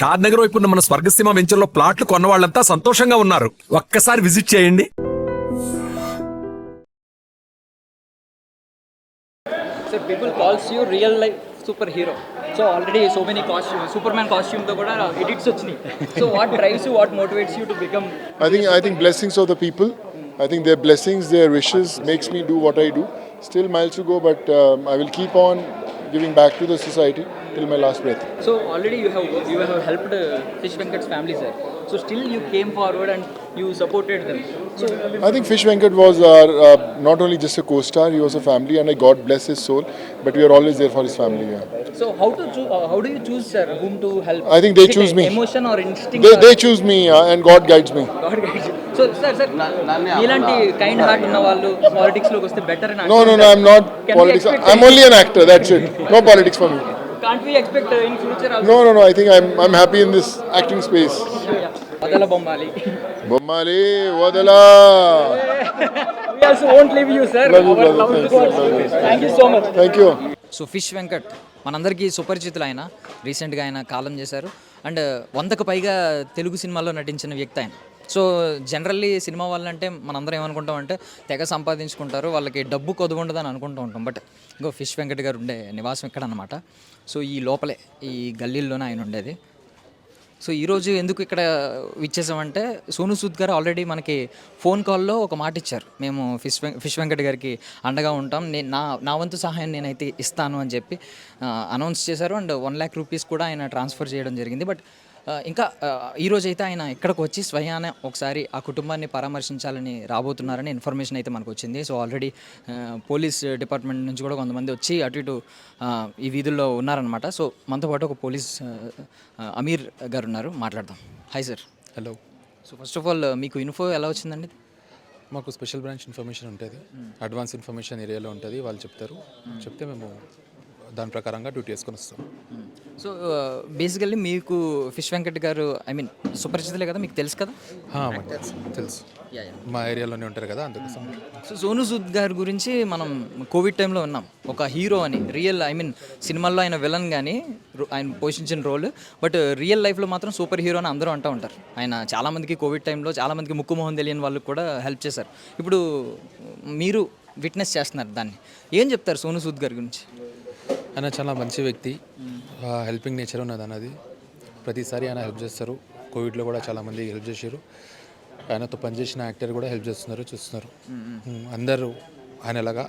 షాద్ నగర్ వైపు ఉన్న మన స్వర్గసీమ వెంచర్లో ప్లాట్లు కొన్న వాళ్ళంతా సంతోషంగా ఉన్నారు. ఒక్కసారి విజిట్ చేయండి. So people calls you real life superhero. So already so many costumes, Superman costume తో కూడా edits వచ్చినాయి. So what drives you, what motivates you to become? I think blessings of the people. I think their blessings, their wishes makes me do what I do. Still miles to go, but I will keep on giving back to the society till my last breath. So already you have helped Fish Venkat's family, sir. So still you came forward and you supported them. So I think Fish Venkat was not only just a co-star, he was a family, and I God bless his soul. But we are always there for his family. Yeah. So how do you choose, sir, whom to help? I think they Is it choose me. Emotion or instinct? They choose me, and God guides me. God guides you. So sir, ఇలాంటి kind heart ఉన్న వాళ్ళు politics లోకి వస్తే better అని No, I'm not politics. I'm only an actor. That's it. No politics for me. Can't we expect in future also? No. I think I'm happy in this acting space. వదల బొమ్మాలి. Bommali, Wadala. We also won't leave you, sir. Love you, Our brother. love Thanks, goes. love you. Thank you so much. Thank you. So fish Venkat మనందరికీ సుపరిచితులు. ఆయన రీసెంట్గా ఆయన కాలం చేశారు and 100కు పైగా తెలుగు సినిమాల్లో నటించిన వ్యక్తి ఆయన. సో జనరల్లీ సినిమా వాళ్ళంటే మనందరం ఏమనుకుంటాం అంటే తెగ సంపాదించుకుంటారు, వాళ్ళకి డబ్బు కొద్దు ఉండదు అని అనుకుంటూ ఉంటాం. బట్ ఇంకో ఫిష్ వెంకట్ గారు ఉండే నివాసం ఇక్కడ అనమాట. సో ఈ లోపలే ఈ గల్లీల్లోనే ఆయన ఉండేది. సో ఈరోజు ఎందుకు ఇక్కడ ఇచ్చేసామంటే సోను సూద్ గారు ఆల్రెడీ మనకి ఫోన్ కాల్లో ఒక మాట ఇచ్చారు, మేము ఫిష్ వెంకట్ గారికి అండగా ఉంటాం, నేను నా వంతు సహాయం నేనైతే ఇస్తాను అని చెప్పి అనౌన్స్ చేశారు. అండ్ 1 lakh రూపీస్ కూడా ఆయన ట్రాన్స్ఫర్ చేయడం జరిగింది. బట్ ఇంకా ఈరోజు అయితే ఆయన ఇక్కడికి వచ్చి స్వయాన ఒకసారి ఆ కుటుంబాన్ని పరామర్శించాలని రాబోతున్నారని ఇన్ఫర్మేషన్ అయితే మనకు వచ్చింది. సో ఆల్రెడీ పోలీస్ డిపార్ట్మెంట్ నుంచి కూడా కొంతమంది వచ్చి అటు ఇటు ఈ వీధుల్లో ఉన్నారనమాట. సో మనతో పాటు ఒక పోలీస్ అమీర్ గారు ఉన్నారు, మాట్లాడదాం. Hi sir. Hello. So first of all మీకు ఇన్ఫో ఎలా వచ్చిందండి? మాకు స్పెషల్ బ్రాంచ్ ఇన్ఫర్మేషన్ ఉంటుంది, అడ్వాన్స్ ఇన్ఫర్మేషన్ ఏరియాలో ఉంటుంది, వాళ్ళు చెప్తే మేము దాని ప్రకారంగా డ్యూటీ వేసుకొని వస్తాం. సో బేసికల్లీ మీకు ఫిష్ వెంకట్ గారు సుపరిచితులే కదా, మీకు తెలుసు కదా? మాకు తెలుసు, మా ఏరియాలోనే ఉంటారు కదా, అందుకోసం. సో సోను సూద్ గారి గురించి మనం కోవిడ్ టైంలో ఉన్నాం, ఒక హీరో అని రియల్ సినిమాల్లో ఆయన విలన్ కానీ ఆయన పోషించిన రోల్, బట్ రియల్ లైఫ్లో మాత్రం సూపర్ హీరో అని అందరూ అంటూ ఉంటారు. ఆయన చాలామందికి కోవిడ్ టైంలో చాలామందికి ముక్కు మొహం తెలియని వాళ్ళకి కూడా హెల్ప్ చేశారు. ఇప్పుడు మీరు విట్నెస్ చేస్తున్నారు దాన్ని, ఏం చెప్తారు సోను సూద్ గారి గురించి? ఆయన చాలా మంచి వ్యక్తి, హెల్పింగ్ నేచర్ ఉన్నది అన్నది. ప్రతిసారి ఆయన హెల్ప్ చేస్తారు. కోవిడ్లో కూడా చాలామంది హెల్ప్ చేశారు. ఆయనతో పనిచేసిన యాక్టర్ కూడా హెల్ప్ చూస్తున్నారు. అందరూ ఆయనలాగా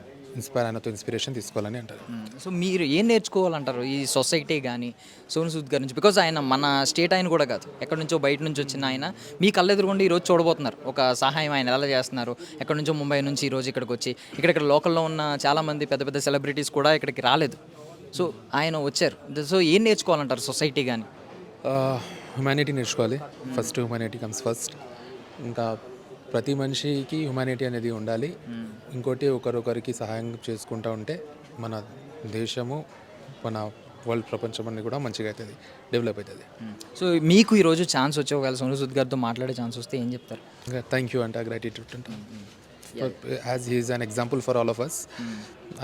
ఆయనతో ఇన్స్పిరేషన్ తీసుకోవాలని అంటారు. సో మీరు ఏం నేర్చుకోవాలంటారు ఈ సొసైటీ కానీ సోను సూద్ గారి నుంచి? బికాజ్ ఆయన మన స్టేట్ ఆయన కూడా కాదు, ఎక్కడి నుంచో బయట నుంచి వచ్చిన ఆయన. మీ కళ్ళెదురుగుండి ఈరోజు చూడబోతున్నారు ఒక సహాయం ఆయన ఎలా చేస్తున్నారు. ఎక్కడి నుంచో ముంబై నుంచి ఈరోజు ఇక్కడికి వచ్చి ఇక్కడ లోకల్లో ఉన్న చాలామంది పెద్ద పెద్ద సెలబ్రిటీస్ కూడా ఇక్కడికి రాలేదు. సో ఆయన వచ్చారు. సో ఏం నేర్చుకోవాలంటారు సొసైటీ కానీ? హ్యుమానిటీ నేర్చుకోవాలి. First humanity comes first. ఇంకా ప్రతి మనిషికి హ్యుమానిటీ అనేది ఉండాలి. ఇంకోటి ఒకరొకరికి సహాయం చేసుకుంటూ ఉంటే మన దేశము, మన వరల్డ్ ప్రపంచం అన్నీ కూడా మంచిగా అవుతుంది, డెవలప్ అవుతుంది. సో మీకు ఈరోజు ఛాన్స్ వచ్చే ఒకవేళ సోను సూద్ గారితో మాట్లాడే ఛాన్స్ వస్తే ఏం చెప్తారు? థ్యాంక్ యూ అంటే గ్రాటిట్యూడ్ అంటే, as he is an example for all of us,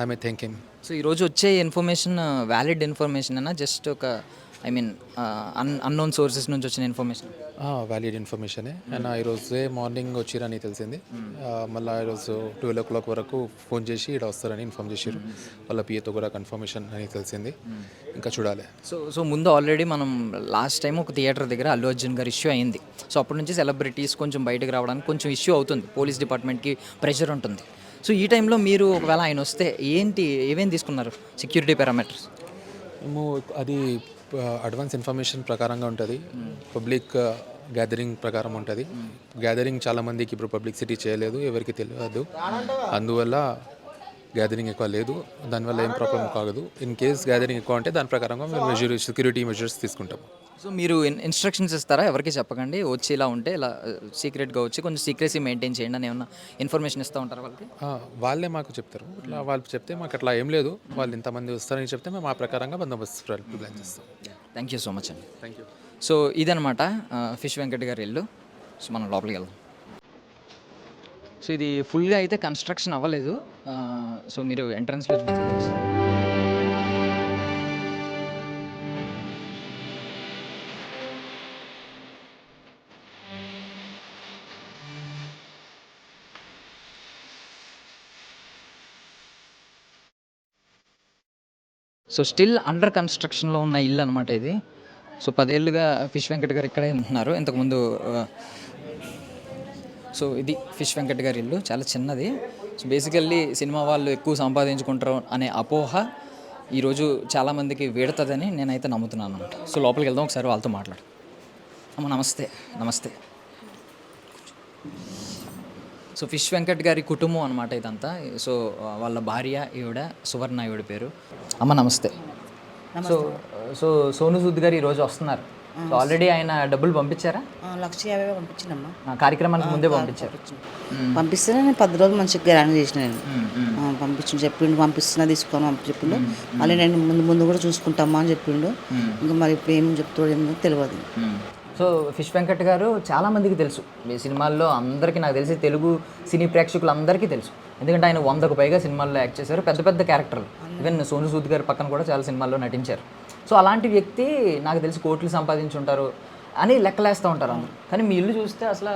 I may thank him. So ఈరోజు వచ్చే ఇన్ఫర్మేషన్ వ్యాలిడ్ ఇన్ఫర్మేషన్ అన్నా జస్ట్ ఒక అన్నోన్ సోర్సెస్ నుంచి వచ్చిన ఇన్ఫర్మేషన్? వ్యాలిడ్ ఇన్ఫర్మేషనే. అండ్ ఈరోజే మార్నింగ్ వచ్చిరని తెలిసింది. మళ్ళీ ఈరోజు 12 o'clock వరకు ఫోన్ చేసి ఇక్కడ వస్తారని ఇన్ఫార్మ్ చేశారు. వాళ్ళ పిఏతో కూడా కన్ఫర్మేషన్ అని తెలిసింది. ఇంకా చూడాలి. సో ముందు ఆల్రెడీ మనం లాస్ట్ టైం ఒక థియేటర్ దగ్గర అల్లు అర్జున్ గారు ఇష్యూ అయింది. సో అప్పటి నుంచి సెలబ్రిటీస్ కొంచెం బయటకు రావడానికి కొంచెం ఇష్యూ అవుతుంది, పోలీస్ డిపార్ట్మెంట్కి ప్రెషర్ ఉంటుంది. సో ఈ టైంలో మీరు ఒకవేళ ఆయన వస్తే ఏమేం తీసుకున్నారు సెక్యూరిటీ పారామీటర్స్? మేము అది అడ్వాన్స్ ఇన్ఫర్మేషన్ ప్రకారంగా ఉంటుంది, పబ్లిక్ గ్యాదరింగ్ ప్రకారం ఉంటుంది. గ్యాదరింగ్ చాలామందికి ఇప్పుడు పబ్లిసిటీ చేయలేదు, ఎవరికి తెలియదు, అందువల్ల గ్యాదరింగ్ ఎక్కువ లేదు. దానివల్ల ఏం ప్రాబ్లం కాదు. ఇన్ కేస్ గ్యాదరింగ్ ఎక్కువ అంటే దాని ప్రకారంగా మేము సెక్యూరిటీ మెజర్స్ తీసుకుంటాము. సో మీరు ఇన్స్ట్రక్షన్స్ ఇస్తారా ఎవరికి చెప్పకండి, వచ్చి ఇలా ఉంటే ఇలా సీక్రెట్గా వచ్చి కొంచెం సీక్రెసీ మెయింటైన్ చేయండి అని ఏమన్నా ఇన్ఫర్మేషన్ ఇస్తూ ఉంటారు వాళ్ళకి? వాళ్ళే మాకు చెప్తారు. ఇట్లా వాళ్ళు చెప్తే మాకు అట్లా ఏం లేదు, వాళ్ళు ఇంతమంది వస్తారని చెప్తే మేము ఆ ప్రకారంగా బందోబస్తు ప్లాన్ చేస్తాం. థ్యాంక్ యూ సో మచ్ అండి. Thank you. సో ఇదనమాట ఫిష్ వెంకట్ గారి ఇల్లు. సో మనం లోపలికి వెళ్దాం. సో ఇది ఫుల్గా అయితే కన్స్ట్రక్షన్ అవ్వలేదు. సో మీరు ఎంట్రన్స్లో చూసి సో స్టిల్ అండర్ కన్స్ట్రక్షన్లో ఉన్న ఇల్లు అనమాట ఇది. సో 10 ఏళ్ళుగా ఫిష్ వెంకట్ గారు ఇక్కడే ఉంటున్నారు. ఇంతకుముందు సో ఇది ఫిష్ వెంకట్ గారి ఇల్లు, చాలా చిన్నది. సో బేసికల్లీ సినిమా వాళ్ళు ఎక్కువ సంపాదించుకుంటారు అనే అపోహ ఈరోజు చాలామందికి వీడుతుందని నేనైతే నమ్ముతున్నాను అనమాట. సో లోపలికి వెళ్దాం, ఒకసారి వాళ్ళతో మాట్లాడు. అమ్మ నమస్తే. నమస్తే. సో ఫిష్ వెంకట్ గారి కుటుంబం అనమాట ఇదంతా. సో వాళ్ళ భార్య ఈవిడ సువర్ణ, ఈవిడ పేరు. అమ్మ నమస్తే. సో సో సోను సూద్ గారు ఈరోజు వస్తున్నారు. సో ఆల్రెడీ ఆయన డబ్బులు పంపించారా? 1,50,000 పంపించినమ్మా. కార్యక్రమానికి ముందే పంపించారు. పంపిస్తేనే నేను 10 రోజులు మంచిగా గ్రాండ్ చేసిన నేను. పంపించిండు, చెప్పిండు పంపిస్తున్నా తీసుకోని చెప్పిండు. మళ్ళీ నేను ముందు కూడా చూసుకుంటామా అని చెప్పిండు. ఇంకా మరి ఇప్పుడు ఏం చెప్తాడు ఏమో తెలియదు. సో ఫిష్ వెంకట్ గారు చాలామందికి తెలుసు, మీ సినిమాల్లో అందరికీ, నాకు తెలిసి తెలుగు సినీ ప్రేక్షకులందరికీ తెలుసు. ఎందుకంటే ఆయన 100కు పైగా సినిమాల్లో యాక్ట్ చేశారు, పెద్ద పెద్ద క్యారెక్టర్లు. ఈవెన్ సోను సూద్ గారి పక్కన కూడా చాలా సినిమాల్లో నటించారు. సో అలాంటి వ్యక్తి నాకు తెలిసి కోట్లు సంపాదించుంటారు అని లెక్కలేస్తూ ఉంటారు అందరూ. కానీ మీ ఇల్లు చూస్తే అసలు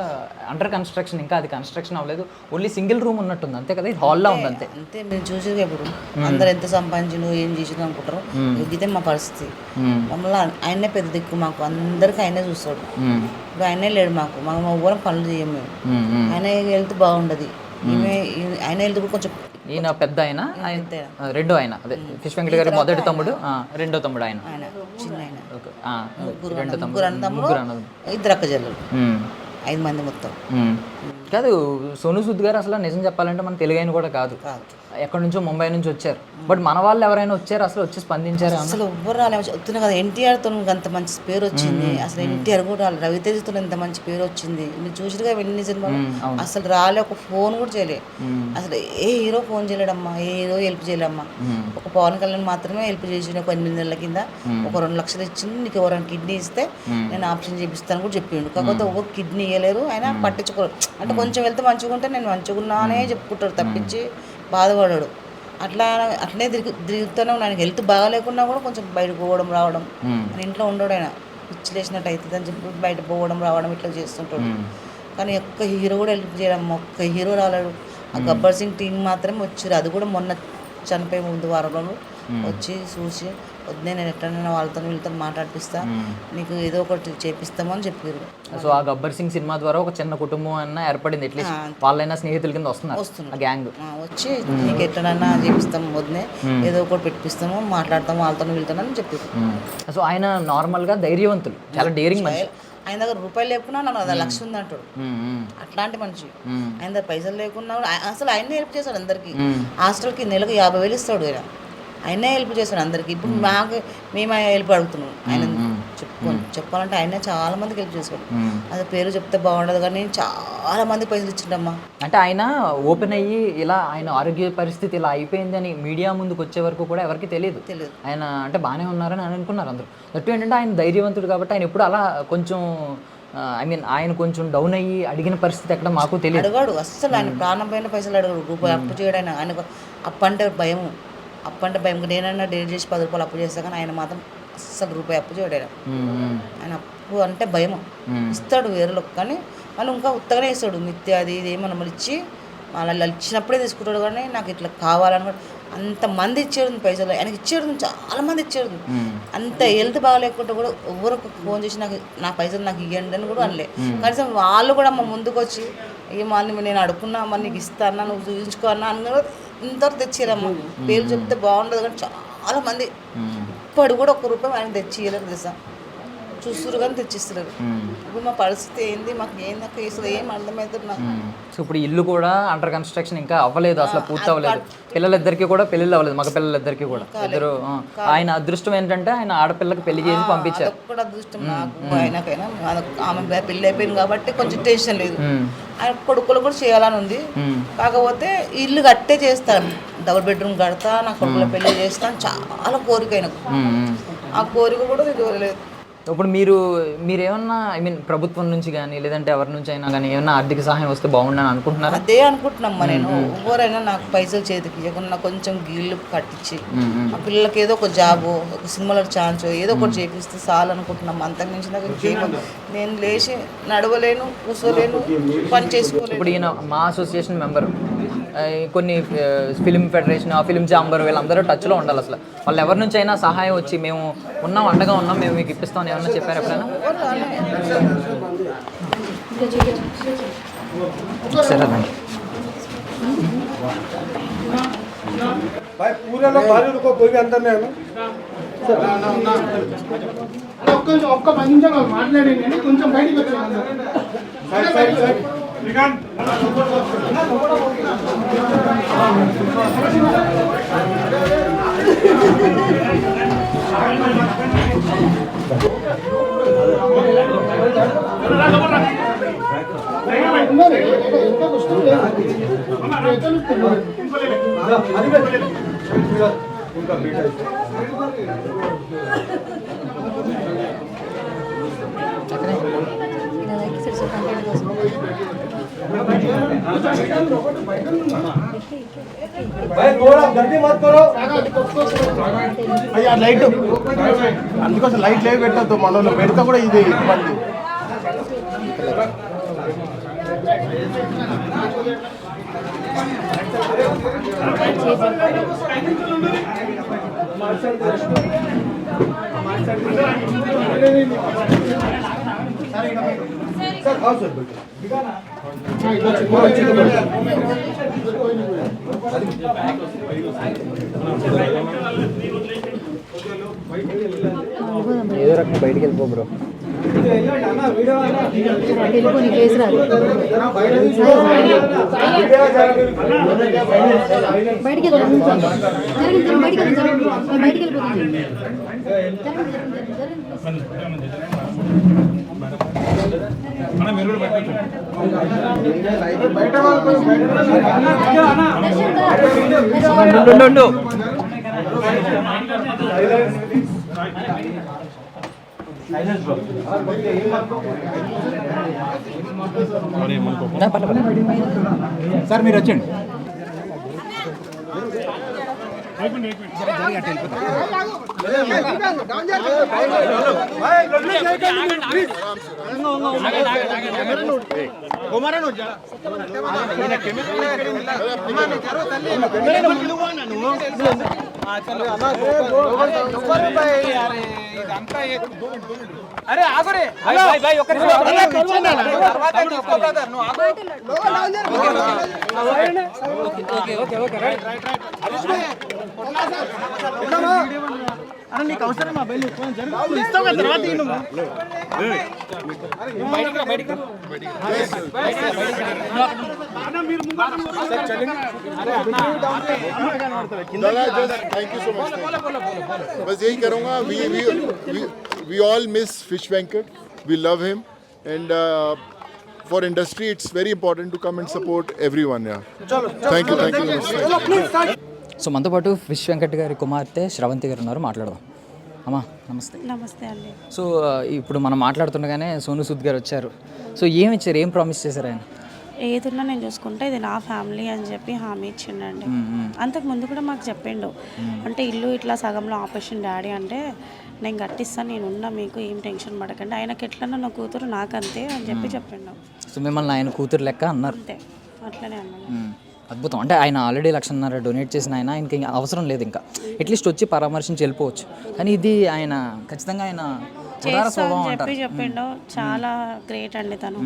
అండర్ కన్స్ట్రక్షన్, ఇంకా అది కన్స్ట్రక్షన్ అవ్వలేదు, ఓన్లీ సింగిల్ రూమ్ ఉన్నట్టుంది అంతే కదా, హాల్లో ఉంది అంతే. అంతే మీరు చూసేది. ఇప్పుడు అందరు ఎంత సంపాదించిండు ఏం చేసిండు అనుకుంటారు. ఇదే మా పరిస్థితి. మమ్మల్ని ఆయనే పెద్ద దిక్కు, మాకు అందరికి ఆయనే చూస్తాడు. ఇప్పుడు ఆయనే లేడు మాకు, మనం ఎవ్వరం పనులు చేయము మేము. ఆయన హెల్త్ బాగుండదు, ఆయన హెల్త్ కూడా కొంచెం. ఈయన పెద్ద ఆయన, రెండో ఆయన అదే ఫిష్ వెంకట్ గారి మొదటి తమ్ముడు, రెండో తమ్ముడు ఆయన. చిన్న ఆయన ముగ్గురు అన్నదమ్ములు, 2 అక్క చెల్లెలు, 5 మంది మొత్తం. కాదు సోను సూద్ గారు అసలు నిజం చెప్పాలంటే మన తెలుగు ఆయన కూడా కాదు, ఎక్కడి నుంచో ముంబై నుంచి వచ్చారు. బట్ మన వాళ్ళు ఎవరైనా వచ్చారు అసలు, వచ్చి స్పందించారు? అసలు ఎవ్వరు రాలే. వస్తున్నాయి కదా, ఎన్టీఆర్తో అంత మంచి పేరు వచ్చింది. అసలు ఎన్టీఆర్ కూడా రాలి, రవితేజతో ఇంత మంచి పేరు వచ్చింది. మీరు చూసిగా ఎన్ని సినిమాలు అసలు రాలే, ఒక ఫోన్ కూడా చేయలే. అసలు ఏ హీరో ఫోన్ చేయలేడమ్మా, ఏ హీరో హెల్ప్ చేయలేమ్మా. ఒక పవన్ కళ్యాణ్ మాత్రమే హెల్ప్ చేసిండు. ఒక 8 నెలల కింద ఒక 2 లక్షలు ఇచ్చింది, నీకు ఎవరైనా కిడ్నీ ఇస్తే నేను ఆప్షన్ చేపిస్తాను కూడా చెప్పిండు. కాకపోతే ఒక కిడ్నీ ఇవ్వలేరు, ఆయన పట్టించుకోరు. అంటే కొంచెం వెళ్తే మంచిగా ఉంటే నేను మంచిగున్నానే చెప్పుకుంటాడు తప్పించి బాధపడాడు. అట్లనే తిరుగుతూనే ఉన్నాను. హెల్త్ బాగా లేకున్నా కూడా కొంచెం బయటకు పోవడం రావడం, మన ఇంట్లో ఉండడు. ఆయన పిచ్చి లేచినట్టు అవుతుంది అని చెప్పి బయట పోవడం రావడం ఇట్లా చేస్తుంటాడు. కానీ ఒక్క హీరో కూడా హెల్ప్ చేయడం, ఒక్క హీరో రాలేడు. ఆ గబ్బర్ సింగ్ టీం మాత్రమే వచ్చారు. అది కూడా మొన్న చనిపోయే ముందు వారంలో వచ్చి చూసి, వద్దే నేను ఎట్లైనా వాళ్ళతో వీళ్ళతో మాట్లాడిపిస్తా, నీకు ఏదో ఒకటి చేపిస్తామని చెప్పారు. సో ఆ గబ్బర్ సింగ్ సినిమా ద్వారా ఒక చిన్న కుటుంబం అన్న ఏర్పడింది, ఎట్లీస్ట్ వాళ్ళైనా స్నేహితుల కింద వస్తున్నారు గ్యాంగ్ వచ్చి, నీకు ఎట్లనైనా చేపిస్తాము, వద్దే ఏదో ఒకటి పెట్టిస్తాము, మాట్లాడతాము వాళ్ళతో వీళ్ళతో అని చెప్పారు. సో ఆయన నార్మల్గా ధైర్యవంతులు, చాలా డేరింగ్ మనిషి. ఆయన దగ్గర రూపాయలు లేకున్నా నన్ను 1 లక్ష ఉంది అంటాడు. అట్లాంటి మనిషి. ఆయన దగ్గర పైసలు లేకున్నా అసలు ఆయనే హెల్ప్ చేస్తాడు అందరికి. హాస్టల్కి నెలకు 50,000 ఇస్తాడు. ఆయనే హెల్ప్ చేస్తాడు అందరికి. ఇప్పుడు మేము హెల్ప్ అడుగుతున్నాం. ఆయన చెప్పాలంటే ఆయన చాలా మందికి హెల్ప్ చేస్తాడు. అది పేరు చెప్తే బాగుండదు కానీ చాలా మంది పైసలు ఇచ్చిండమ్మా. అంటే ఆయన ఓపెన్ అయ్యి ఇలా ఆయన ఆరోగ్య పరిస్థితి ఇలా అయిపోయింది అని మీడియా ముందుకు వచ్చే వరకు కూడా ఎవరికి తెలియదు. ఆయన అంటే బాగానే ఉన్నారని అనుకున్నారు అందరూ. దట్టు ఏంటంటే ఆయన ధైర్యవంతుడు కాబట్టి ఆయన ఎప్పుడు అలా కొంచెం ఆయన కొంచెం డౌన్ అయ్యి అడిగిన పరిస్థితి ఎక్కడ మాకు తెలియదు. అడగాడు అస్సలు, ఆయన ప్రాణం పైన పైసలు అడగాడు. రూపాయి అప్పు చేయడానికి ఆయనకు అప్పు అంటే భయం. అప్పు అంటే భయం. నేనైనా డేట్ చేసి 10 రూపాయలు అప్పు చేస్తా, కానీ ఆయన మాత్రం అస్సలు రూపాయి అప్పు చేయడాడు. ఆయన అప్పు అంటే భయం. ఇస్తాడు వేరేలోకి, కానీ వాళ్ళు ఇంకా ఉత్తగానే ఇస్తాడు. మిత్తి అది ఇది ఏమన్నా మళ్ళీ ఇచ్చి వాళ్ళు ఇచ్చినప్పుడే తీసుకుంటాడు. కానీ నాకు ఇట్లా కావాలని అంతమంది ఇచ్చేది పైసలు, ఆయనకి ఇచ్చేది చాలా మంది ఇచ్చేది. అంత హెల్త్ బాగాలేకుంటే కూడా ఎవరు ఫోన్ చేసి నా పైసలు నాకు ఇవ్వండి అని కూడా అనలే. కనీసం వాళ్ళు కూడా మా ముందుకు వచ్చి మళ్ళీ నేను అడుక్కున్నా, మరి నీకు ఇస్తానా, నువ్వు చూపించుకో అన్నా అని కూడా ఇంతవరకు తెచ్చిరమ్మా. పేరు చెప్తే బాగుండదు కానీ చాలా మంది ఇప్పుడు కూడా 1 రూపాయి ఆయన తెచ్చి ఇవ్వలేదు తెలుసా. చూస్తున్నారు కానీ తెచ్చిస్తున్నారు. ఇప్పుడు మా పరిస్థితి ఏంది, మాకు ఏంది కేసులు ఏం అర్థమవుతుంది నాకు. సో ఇప్పుడు ఇల్లు కూడా అండర్ కన్స్ట్రక్షన్ ఇంకా అవ్వలేదు, అసలు పూర్తి అవ్వలేదు. పిల్లలిద్దరికి కూడా పెళ్ళిళ్ళు అవ్వలేదు, మగ పిల్లలిద్దరికి కూడా. ఇద్దరు ఆయన అదృష్టం ఏంటంటే ఆయన ఆడపిల్లకి పెళ్లి చేసి పంపించారు. కూడా అదృష్టం నాకు. ఆయనకైనా ఆమె పెళ్ళి అయిపోయింది కాబట్టి కొంచెం టెన్షన్ లేదు. ఆయన కొడుకులు కూడా చేయాలని ఉంది. కాకపోతే ఇల్లు కట్టే చేస్తాను, 2 బెడ్రూమ్ కడతా, నా కొడుకుల పెళ్లి చేస్తాను చాలా కోరిక ఆయనకు. ఆ కోరిక కూడా లేదు. ఇప్పుడు మీరేమన్నా ప్రభుత్వం నుంచి కానీ లేదంటే ఎవరి నుంచి అయినా కానీ ఏమన్నా ఆర్థిక సహాయం వస్తే బాగుండని అనుకుంటున్నారా? అదే అనుకుంటున్నామ్మా నేను. ఎవరైనా నాకు పైసలు చేతికి ఇవ్వకుండా కొంచెం గిల్లు కట్టించి ఆ పిల్లలకి ఏదో ఒక జాబో, ఒక సినిమాలో ఛాన్స్ ఏదో ఒకటి చేపిస్తే చాలు అనుకుంటున్నాం. అంతకు మించి నాకు ఇంకేమో, నేను లేచి నడవలేను, కూర్చోలేను, పని చేసుకోలేను. ఇప్పుడు ఈయన మా అసోసియేషన్ మెంబరు, కొన్ని ఫిలిం ఫెడరేషన్, ఫిలిం ఛాంబర్ వీళ్ళందరూ టచ్లో ఉండాలి. అసలు వాళ్ళు ఎవరి నుంచి అయినా సహాయం వచ్చి మేము ఉన్నాం, అండగా ఉన్నాం, మేము మీకు ఇప్పిస్తామని ఏమన్నా చెప్పారు ఎప్పుడైనా? సరేనండి. पूरे लोग बाहर रुको, कोई भी अंदर नहीं आना. ఒక్క 10 నిమిషాలు మాట్లాడండి, కొంచెం బయటికి వచ్చాను. అయ్యా లైట్ అందుకోసం లైట్ లేవి పెట్టద్దు, మనలో పెడితే కూడా ఇది ఇబ్బంది. ఏదో రకంగా బయటికి వెళ్ళిపో బ్రో. సార్ మీరు వచ్చండి. అరే ఆగురే భాయ్ ఒక్క నీకు అవసరమా బయలు ఇస్తావు కదా తర్వాత Thank you so much. बस यही करूँगा. We all miss Fish Venkat. We love him, and for industry, it's very important to come and support everyone. Yeah. Thank you. So మనతో పాటు ఫిష్ వెంకట్ గారి కుమార్తె శ్రవంతి గారు ఉన్నారు, మాట్లాడదాం. అమ్మా నమస్తే. నమస్తే అండి. సో ఇప్పుడు మనం మాట్లాడుతుండగానే సోను సూద్ గారు వచ్చారు. సో ఏమి ఇచ్చారు, ఏం ప్రామిస్ చేశారు ఆయన? ఏదున్నా నేను చూసుకుంటా, ఇది నా ఫ్యామిలీ అని చెప్పి హామీ ఇచ్చిండండి. అంతకు ముందు కూడా మాకు చెప్పిండు, అంటే ఇల్లు ఇట్లా సగంలో ఆపరేషన్ డాడీ అంటే నేను కట్టిస్తాను, నేను ఉన్నా, మీకు ఏం టెన్షన్ పడకండి, ఆయనకి ఎట్లన్నా నా కూతురు నాకంతే అని చెప్పి చెప్పిండు. సో మిమ్మల్ని ఆయన కూతురు లెక్క అన్నారు. అంతే, అట్లనే అన్నాడు. అద్భుతం. అంటే ఆయన ఆల్రెడీ 1,00,000 డొనేట్ చేసిన ఆయన ఆయనకి అవసరం లేదు, ఇంకా అట్లీస్ట్ వచ్చి పరామర్శించి వెళ్ళిపోవచ్చు. కానీ ఇది ఆయన ఖచ్చితంగా ఆయన ఉదార స్వభావం అంటారు. చెప్పిండు, చాలా గ్రేట్ అండి తను.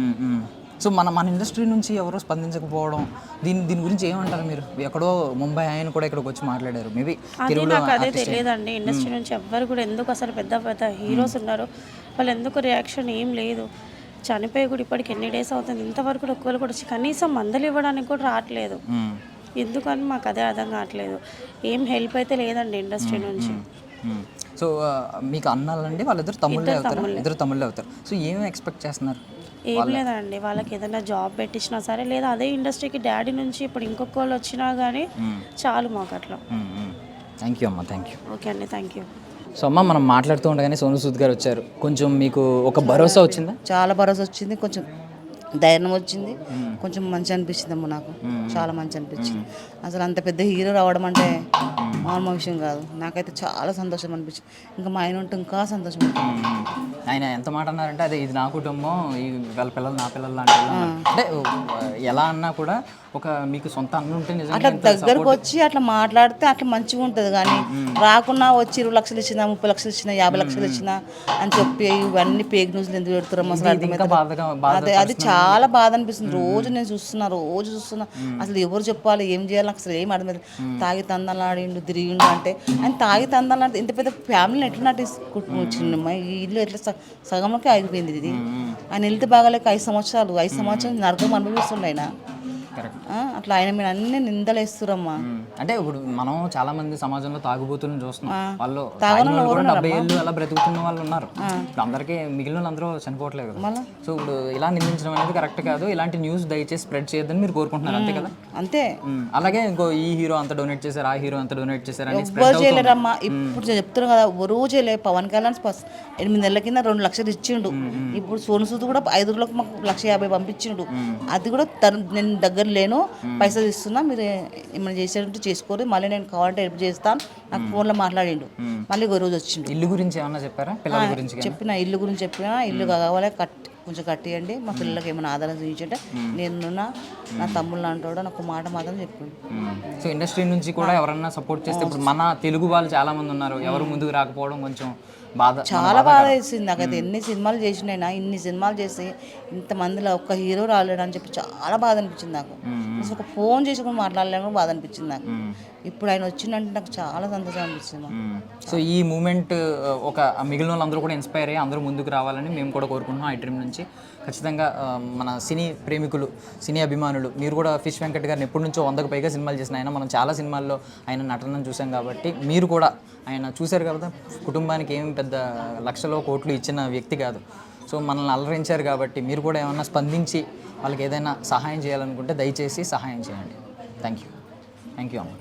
సో మన ఇండస్ట్రీ నుంచి ఎవరో స్పందించకపోవడం, దీని గురించి ఏమంటారు మీరు? ఎక్కడో ముంబై ఆయన కూడా ఇక్కడికి వచ్చి మాట్లాడారు. మేబీ అది నాకు అదే తెలియదండి. ఇండస్ట్రీ నుంచి ఎవ్వరు కూడా ఎందుకు, అసలు పెద్ద పెద్ద హీరోస్ ఉన్నారు, వాళ్ళు ఎందుకు రియాక్షన్ ఏం లేదు. చనిపోయి కూడా ఇప్పటికి ఎన్ని డేస్ అవుతుంది, ఇంతవరకు కూడా ఒక్కరు కూడా కనీసం మందులు ఇవ్వడానికి కూడా రావట్లేదు. ఎందుకని మాకు అదే అర్థం కావట్లేదు. ఏం హెల్ప్ అయితే లేదండి ఇండస్ట్రీ నుంచి. సో మీకు అన్నాలండి, వాళ్ళిద్దరు తమిళే అవుతారు, ఇద్దరు తమిళే అవుతారు. సో ఏమి ఎక్స్పెక్ట్ చేస్తున్నారు? ఏం లేదండి, వాళ్ళకి ఏదైనా జాబ్ పెట్టించినా సరే, లేదా అదే ఇండస్ట్రీకి డాడీ నుంచి ఇప్పుడు ఇంకొక వాళ్ళు వచ్చినా కానీ చాలు మాకు అట్లా. థ్యాంక్ యూ అమ్మ, థ్యాంక్ యూ. ఓకే అండి, థ్యాంక్ యూ. సో అమ్మ, మనం మాట్లాడుతూ ఉండగానే సోను సూద్ గారు వచ్చారు. కొంచెం మీకు ఒక భరోసా వచ్చిందా? చాలా భరోసా వచ్చింది, కొంచెం ధైర్యం వచ్చింది, కొంచెం మంచి అనిపించింది అమ్మ, నాకు చాలా మంచి అనిపించింది. అసలు అంత పెద్ద హీరో రావడం అంటే మామూలు విషయం కాదు. నాకైతే చాలా సంతోషం అనిపించింది. ఇంకా మా ఆయన ఉంటే ఇంకా సంతోషం అనిపించింది. ఆయన ఎంత మాట అన్నారంటే అదే ఇది నా కుటుంబం, ఈ వాళ్ళ పిల్లలు నా పిల్లలు లాంటి వాళ్ళు అన్నారు. అంటే ఎలా అన్నా కూడా ఒక మీకు సొంత అన్న ఉంటే నిజంగా అట్లా దగ్గరకు వచ్చి అట్లా మాట్లాడితే అట్లా మంచిగా ఉంటుంది. కానీ రాకున్నా వచ్చి 20 లక్షలు ఇచ్చినా, 30 లక్షలు ఇచ్చినా, 50 లక్షలు ఇచ్చినా అని చెప్పి ఇవన్నీ పేక్ న్యూస్లు ఎందుకు పెడుతున్నాం అసలు అర్థమైతే అది చాలా బాధ అనిపిస్తుంది. రోజు నేను చూస్తున్నా అసలు ఎవరు చెప్పాలి, ఏం చేయాలి, అసలు ఏం అర్థమైంది. తాగి తందలాడిండు తిరిగిండు అంటే ఆయన తాగి తందలాడితే ఇంత పెద్ద ఫ్యామిలీని ఎట్లా నటించుకుంటున్నామ్మా, ఈ ఇల్లు ఎట్లా సగంలోకి ఆగిపోయింది. ఇది ఆయన వెళ్తే బాగాలేక 5 సంవత్సరాలు నరకం అనుభవిస్తుండే ఆయన. అట్లా ఆయన మీరు అన్ని నిందలు వేస్తురమ్మా. అంటే ఇప్పుడు మనం చాలా మంది సమాజంలో తాగుబోతులను చూస్తున్నాం. వాళ్ళు 70 ఏళ్ళు అలా బ్రతుకుతున్న వాళ్ళు ఉన్నారు. ఇప్పుడు అందరికీ మిగిలిన వాళ్ళందరూ చనిపోవట్లేదు కదా. సో ఇప్పుడు ఇలా నిందించడం అనేది కరెక్ట్ కాదు. ఇలాంటి న్యూస్ దయచేసి స్ప్రెడ్ చేయొద్దని మీరు కోరుకుంటున్నారు, అంతే కదా? అంతే. అలాగే ఇంకో ఈ హీరో అంత డొనేట్ చేశారు, ఆ హీరో అంత డొనేట్ చేశారు అని ఎవరు చేయలేరమ్మా. ఇప్పుడు చెప్తున్నాం కదా, ఎవరూ చేయలేదు. పవన్ కళ్యాణ్ 8 నెలల కింద 2 లక్షలు ఇచ్చిండు. ఇప్పుడు సోను సూద్ కూడా 5 రోజులకు మాకు 150,000 పంపించిండు. అది కూడా నేను దగ్గర లేను, పైసలు ఇస్తున్నా, మీరు ఏమైనా చేసేటట్టు చేసుకోరు, మళ్ళీ నేను కావాలంటే హెల్ప్ చేస్తాను, నాకు ఫోన్లో మాట్లాడిండు. మళ్ళీ ఒక రోజు వచ్చిండు. ఇల్లు గురించి ఏమన్నా చెప్పారా? పిల్లల గురించి చెప్పిన, ఇల్లు గురించి చెప్పినా, ఇల్లు కావాలి కొంచెం కట్టియండి, మా పిల్లలకి ఏమైనా ఆధారం చూపించంటే నేను నా తమ్ముళ్ళు అంటాడు, నాకు మాట మాత్రం చెప్పిండు. సో ఇండస్ట్రీ నుంచి కూడా ఎవరన్నా సపోర్ట్ చేస్తే, ఇప్పుడు మన తెలుగు వాళ్ళు చాలా మంది ఉన్నారు, ఎవరు ముందుకు రాకపోవడం కొంచెం చాలా బాధ వేసింది నాకైతే. ఎన్ని సినిమాలు చేసినైనా, ఇన్ని సినిమాలు చేసి ఇంతమందిలో ఒక్క హీరో రాలేడు అని చెప్పి చాలా బాధ అనిపించింది నాకు. అసలు ఒక ఫోన్ చేసి కూడా మాట్లాడలేము, బాధ అనిపించింది నాకు. ఇప్పుడు ఆయన వచ్చిందంటే నాకు చాలా సంతోషం అనిపిస్తుంది. సో ఈ మూమెంట్ ఒక మిగిలిన వాళ్ళందరూ కూడా ఇన్స్పైర్ అయ్యి అందరూ ముందుకు రావాలని మేము కూడా కోరుకుంటున్నాం. ఐ డ్రీమ్ నుంచి ఖచ్చితంగా మన సినీ ప్రేమికులు, సినీ అభిమానులు, మీరు కూడా ఫిష్ వెంకట్ గారిని ఎప్పటి నుంచో 100కు పైగా సినిమాలు చేసిన ఆయన, మనం చాలా సినిమాల్లో ఆయన నటనను చూసాం కాబట్టి మీరు కూడా ఆయన చూశారు కదా. కుటుంబానికి ఏం పెద్ద లక్షలో కోట్లు ఇచ్చిన వ్యక్తి కాదు. సో మనల్ని అలరించారు కాబట్టి మీరు కూడా ఏమన్నా స్పందించి వాళ్ళకి ఏదైనా సహాయం చేయాలనుకుంటే దయచేసి సహాయం చేయండి. థ్యాంక్ యూ అమ్మ.